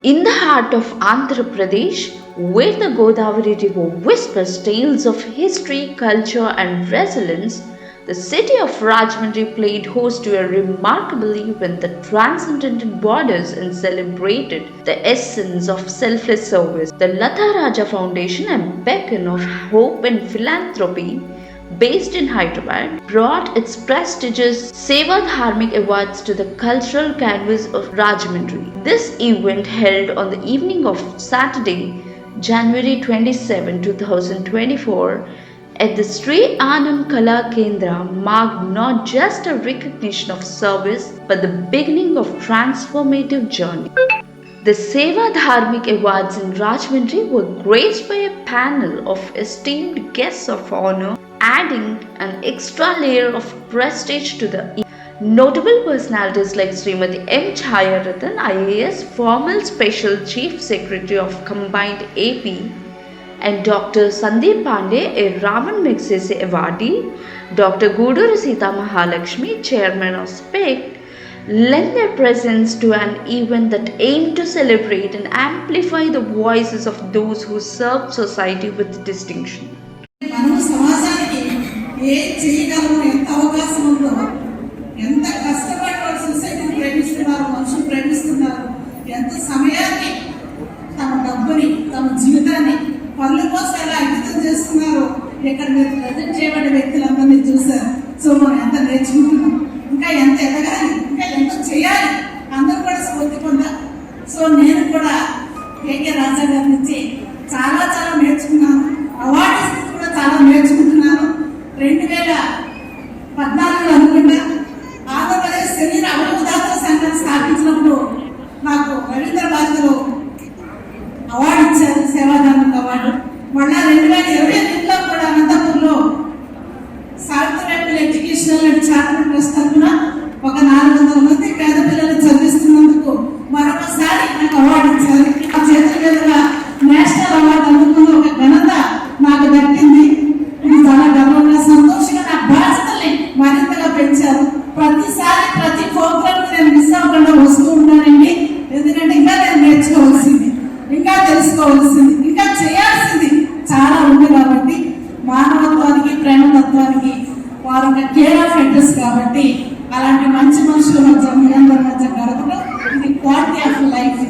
In the heart of Andhra Pradesh, where the Godavari River whispers tales of history, culture, and resilience, the city of Rajahmundry played host to a remarkable event that transcended borders and celebrated the essence of selfless service. The Latha Raja Foundation, a beacon of hope and philanthropy, based in Hyderabad, brought its prestigious Seva Dharmik Awards to the cultural canvas of Rajahmundry. This event, held on the evening of Saturday, January 27, 2024, at the Sri Anand Kala Kendra, marked not just a recognition of service but the beginning of transformative journey. The Seva Dharmik Awards in Rajahmundry were graced by a panel of esteemed guests of honor, adding an extra layer of prestige to the event. Notable personalities like Srimati M. Chayaratan, IAS, former Special Chief Secretary of Combined AP, and Dr. Sandeep Pandey, a Raman Magsaysay awardee, Dr. Guduru Sita Mahalakshmi, Chairman of SPECT, lend their presence to an event that aimed to celebrate and amplify the voices of those who serve society with distinction. పనుల కోసం ఎలా అంకితం చేస్తున్నారో ఇక్కడ మీరు present చేయబడే వ్యక్తులందరినీ చూసారు. So మనం ఎంత నేర్చుకుంటున్నాం, ఇంకా ఎంత ఎదగాలి, ఇంకా ఎంత చేయాలి, అందరూ కూడా స్ఫూర్తి పొందాలి. సో నేను కూడా కేకే రాజా గారి నుంచి చాలా నేర్చుకున్నాను. అవార్డ్స్ కూడా చాలా నేర్చుకుంటున్నాను. 2014 అనుకుంటా ఆంధ్రప్రదేశ్ శరీర అవయవదాతల సంఘం స్థాపించినప్పుడు నాకు రవీంద్ర భారతిలో అవార్డు ఇచ్చారు, సేవాదానికి అవార్డు. మళ్ళా 2022లో కూడా అనంతపూర్లో Savitribai educational and charitable trust తరఫున ఒక 400 మంది పేద పిల్లలు చదివిస్తున్నందుకు మరొకసారి నాకు అవార్డు ఇచ్చారు. ఆ చేతుల మీదుగా నేషనల్ అవార్డు అందుకున్న ఒక ఘనత నాకు దక్కింది. ఇది చాలా గర్వంగా, సంతోషంగా నా బాధ్యతల్ని మరింతగా పెంచారు. ప్రతిసారి ప్రతి ప్రోగ్రామ్ నేను మిస్ అవ్వకుండా వస్తూ ఉంటానండి. ఎందుకంటే ఇంకా నేను నేర్చుకోవాల్సింది, ఇంకా తెలుసుకోవాల్సింది, ఇంకా చేయాల్సింది చాలా ఉంది. కాబట్టి మానవత్వానికి, ప్రేమతత్వానికి వారు ఒక కేర్ ఆఫ్ అడ్రస్. కాబట్టి అలాంటి మంచి మనుషుల మధ్య, మీరందరి మధ్య గడపడం ఇది క్వాలిటీ ఆఫ్ లైఫ్.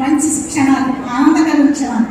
మంచి క్షణాలు, ఆనందకర క్షణాలు.